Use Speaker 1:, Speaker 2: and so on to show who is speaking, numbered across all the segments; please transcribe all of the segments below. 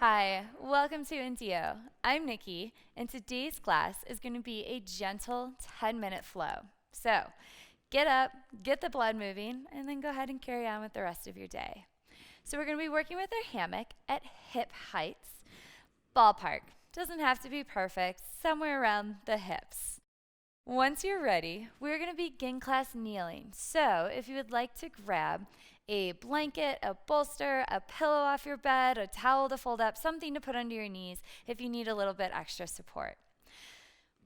Speaker 1: Hi, welcome to NDIYO. I'm Nikki, and today's class is going to be a gentle 10-minute flow. So, get up, get the blood moving, and then go ahead and carry on with the rest of your day. So we're going to be working with our hammock at hip heights. Ballpark. Doesn't have to be perfect, somewhere around the hips. Once you're ready, we're going to begin class kneeling. So if you would like to grab a blanket, a bolster, a pillow off your bed, a towel to fold up, something to put under your knees if you need a little bit extra support.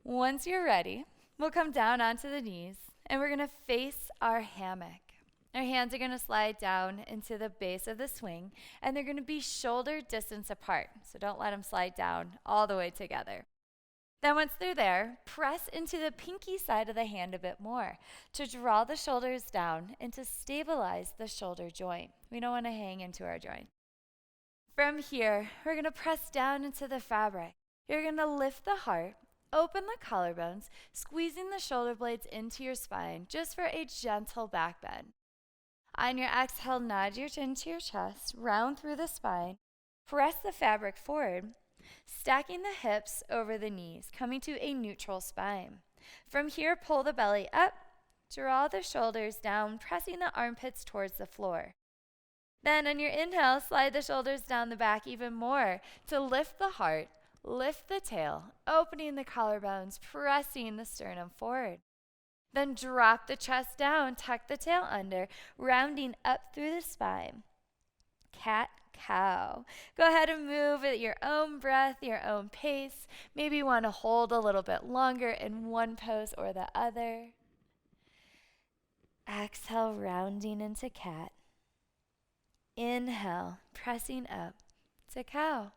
Speaker 1: Once you're ready, we'll come down onto the knees and we're going to face our hammock. Our hands are going to slide down into the base of the swing and they're going to be shoulder distance apart. So don't let them slide down all the way together. Then once they're there, press into the pinky side of the hand a bit more to draw the shoulders down and to stabilize the shoulder joint. We don't want to hang into our joint. From here, we're going to press down into the fabric. You're going to lift the heart, open the collarbones, squeezing the shoulder blades into your spine just for a gentle back bend. On your exhale, nod your chin to your chest, round through the spine, press the fabric forward, stacking the hips over the knees, coming to a neutral spine. From here, pull the belly up, draw the shoulders down, pressing the armpits towards the floor. Then on your inhale, slide the shoulders down the back even more to lift the heart, lift the tail, opening the collarbones, pressing the sternum forward. Then drop the chest down, tuck the tail under, rounding up through the spine. Cat, cow. Go ahead and move at your own breath, your own pace. Maybe you want to hold a little bit longer in one pose or the other. Exhale, rounding into cat. Inhale, pressing up to cow.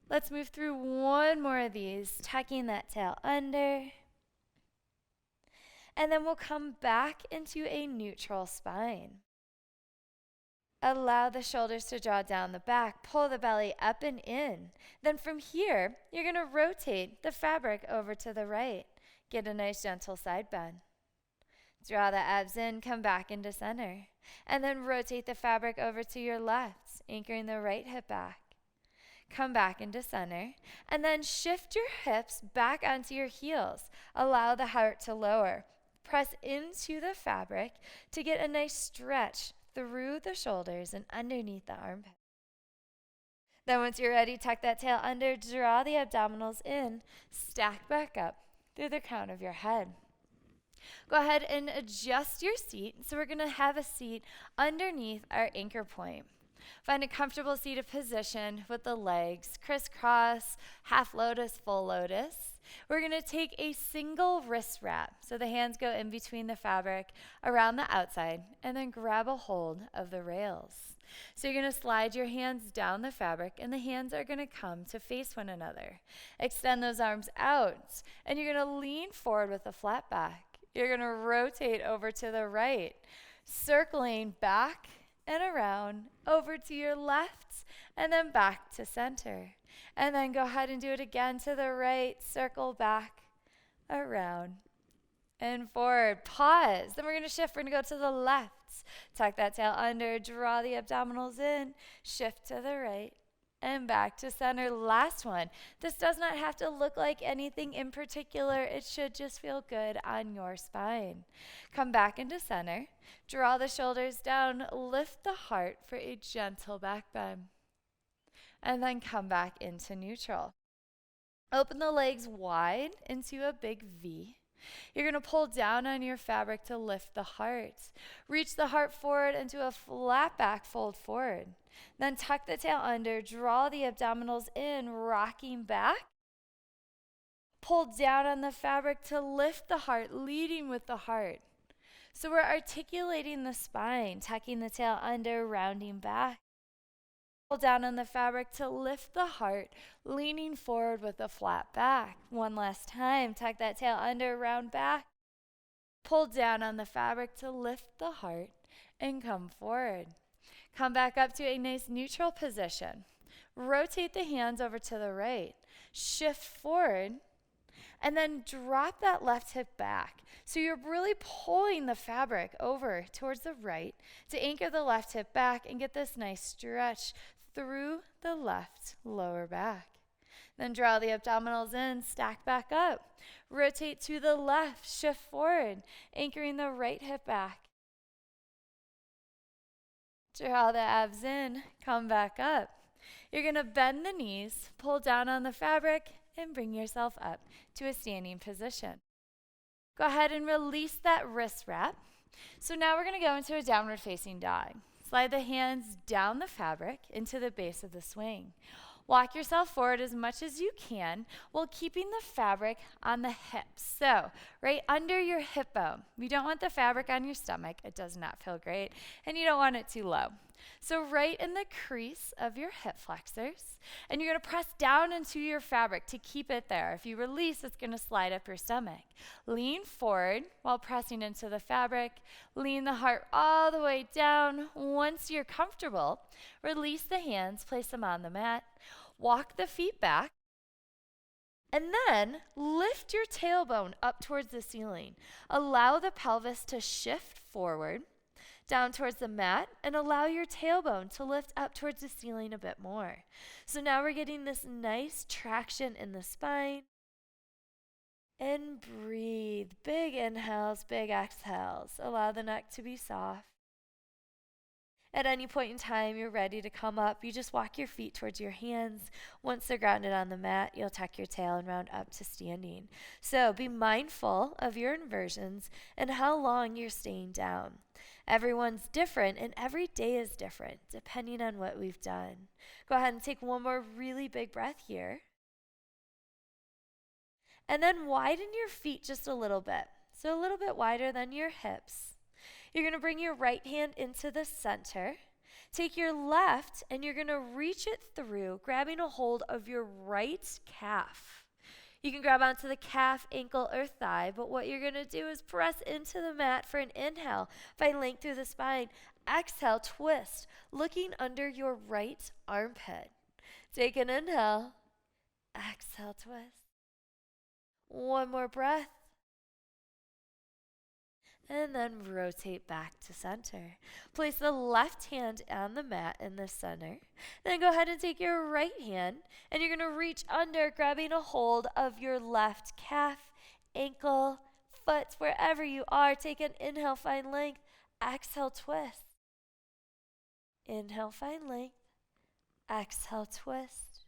Speaker 1: Let's move through one more of these, tucking that tail under. And then we'll come back into a neutral spine. Allow the shoulders to draw down the back, pull the belly up and in. Then from here, you're going to rotate the fabric over to the right. Get a nice gentle side bend. Draw the abs in, come back into center. And then rotate the fabric over to your left, anchoring the right hip back. Come back into center, and then shift your hips back onto your heels. Allow the heart to lower. Press into the fabric to get a nice stretch through the shoulders and underneath the armpit. Then once you're ready, tuck that tail under, draw the abdominals in, stack back up through the crown of your head. Go ahead and adjust your seat. So we're going to have a seat underneath our anchor point. Find a comfortable seated position with the legs crisscross, half lotus, full lotus. We're going to take a single wrist wrap. So the hands go in between the fabric around the outside and then grab a hold of the rails. So you're going to slide your hands down the fabric and the hands are going to come to face one another. Extend those arms out and you're going to lean forward with a flat back. You're going to rotate over to the right, circling back and around, over to your left, and then back to center. And then go ahead and do it again to the right, circle back, around, and forward. Pause. Then we're going to shift. We're going to go to the left. Tuck that tail under, draw the abdominals in, shift to the right, and back to center. Last one. This does not have to look like anything in particular. It should just feel good on your spine. Come back into center. Draw the shoulders down. Lift the heart for a gentle back bend. And then come back into neutral. Open the legs wide into a big V. You're going to pull down on your fabric to lift the heart. Reach the heart forward into a flat back fold forward. Then tuck the tail under, draw the abdominals in, rocking back. Pull down on the fabric to lift the heart, leading with the heart. So we're articulating the spine, tucking the tail under, rounding back. Pull down on the fabric to lift the heart, leaning forward with a flat back. One last time, tuck that tail under, round back. Pull down on the fabric to lift the heart and come forward. Come back up to a nice neutral position. Rotate the hands over to the right. Shift forward And then drop that left hip back. So you're really pulling the fabric over towards the right to anchor the left hip back and get this nice stretch through the left lower back. Then draw the abdominals in, stack back up. Rotate to the left, shift forward, anchoring the right hip back. Draw the abs in, come back up. You're going to bend the knees, pull down on the fabric, and bring yourself up to a standing position. Go ahead and release that wrist wrap. So now we're going to go into a downward facing dog. Slide the hands down the fabric into the base of the swing. Walk yourself forward as much as you can while keeping the fabric on the hips. So right under your hip bone. You don't want the fabric on your stomach. It does not feel great. And you don't want it too low. So right in the crease of your hip flexors. And you're going to press down into your fabric to keep it there. If you release, it's going to slide up your stomach. Lean forward while pressing into the fabric. Lean the heart all the way down. Once you're comfortable, release the hands, place them on the mat. Walk the feet back. And then lift your tailbone up towards the ceiling. Allow the pelvis to shift forward down towards the mat and allow your tailbone to lift up towards the ceiling a bit more. So now we're getting this nice traction in the spine. And breathe. Big inhales, big exhales. Allow the neck to be soft. At any point in time you're ready to come up, you just walk your feet towards your hands. Once they're grounded on the mat, you'll tuck your tail and round up to standing. So be mindful of your inversions and how long you're staying down. Everyone's different and every day is different depending on what we've done. Go ahead and take one more really big breath here. And then widen your feet just a little bit. So a little bit wider than your hips. You're going to bring your right hand into the center. Take your left and you're going to reach it through, grabbing a hold of your right calf. You can grab onto the calf, ankle, or thigh, but what you're going to do is press into the mat for an inhale. Find length through the spine. Exhale, twist, looking under your right armpit. Take an inhale. Exhale, twist. One more breath. And then rotate back to center. Place the left hand on the mat in the center. Then go ahead and take your right hand and you're going to reach under, grabbing a hold of your left calf, ankle, foot, wherever you are. Take an inhale, find length. Exhale, twist. Inhale, find length. Exhale, twist.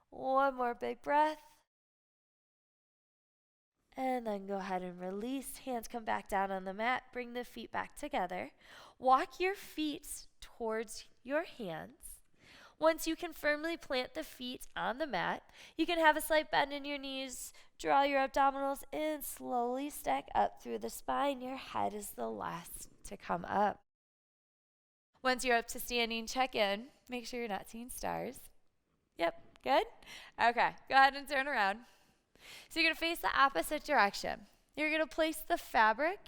Speaker 1: One more big breath. And then go ahead and release. Hands come back down on the mat. Bring the feet back together. Walk your feet towards your hands. Once you can firmly plant the feet on the mat, you can have a slight bend in your knees. Draw your abdominals in. Slowly stack up through the spine. Your head is the last to come up. Once you're up to standing, check in. Make sure you're not seeing stars. Yep, good? Okay, go ahead and turn around. So you're going to face the opposite direction. You're going to place the fabric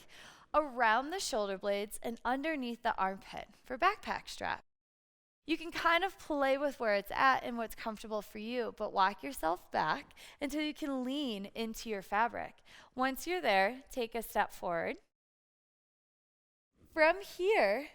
Speaker 1: around the shoulder blades and underneath the armpit for backpack strap. You can kind of play with where it's at and what's comfortable for you, but walk yourself back until you can lean into your fabric. Once you're there, take a step forward. From here,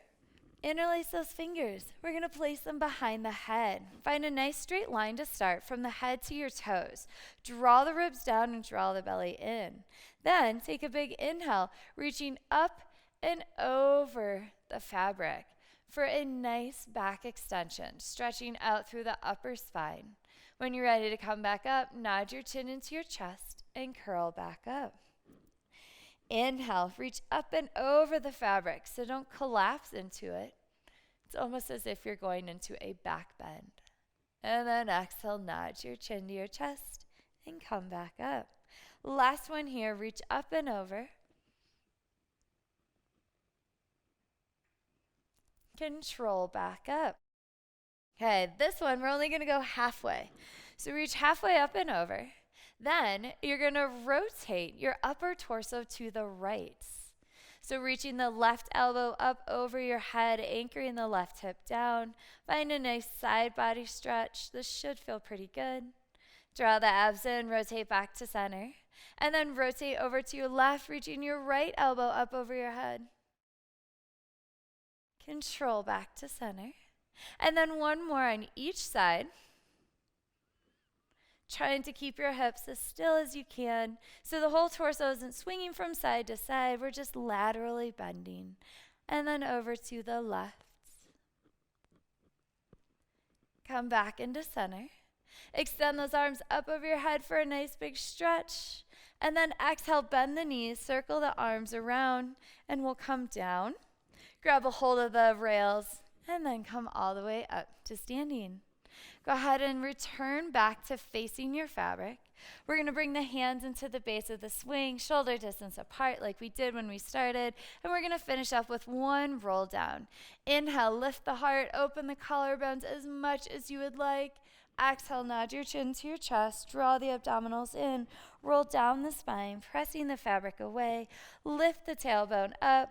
Speaker 1: interlace those fingers. We're going to place them behind the head. Find a nice straight line to start from the head to your toes. Draw the ribs down and draw the belly in. Then take a big inhale, reaching up and over the fabric for a nice back extension, stretching out through the upper spine. When you're ready to come back up, nod your chin into your chest and curl back up. Inhale, reach up and over the fabric, so don't collapse into it. It's almost as if you're going into a back bend. And then exhale, nod your chin to your chest and come back up. Last one here, reach up and over. Control back up. Okay, this one, we're only going to go halfway. So reach halfway up and over. Then you're going to rotate your upper torso to the right. So reaching the left elbow up over your head, anchoring the left hip down. Find a nice side body stretch. This should feel pretty good. Draw the abs in, rotate back to center. And then rotate over to your left, reaching your right elbow up over your head. Control back to center. And then one more on each side. Trying to keep your hips as still as you can so the whole torso isn't swinging from side to side. We're just laterally bending. And then over to the left. Come back into center. Extend those arms up over your head for a nice big stretch. And then exhale, bend the knees, circle the arms around, and we'll come down. Grab a hold of the rails, and then come all the way up to standing. Go ahead and return back to facing your fabric. We're going to bring the hands into the base of the swing, shoulder distance apart like we did when we started, and we're going to finish up with one roll down. Inhale, lift the heart, open the collarbones as much as you would like. Exhale, nod your chin to your chest, draw the abdominals in, roll down the spine, pressing the fabric away, lift the tailbone up.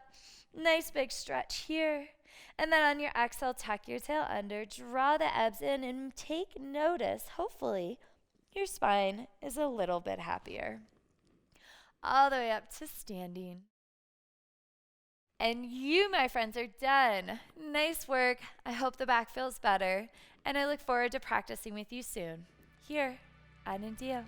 Speaker 1: Nice big stretch here. And then on your exhale, tuck your tail under, draw the abs in, and take notice, hopefully, your spine is a little bit happier. All the way up to standing. And you, my friends, are done. Nice work. I hope the back feels better. And I look forward to practicing with you soon, here at NDIYO.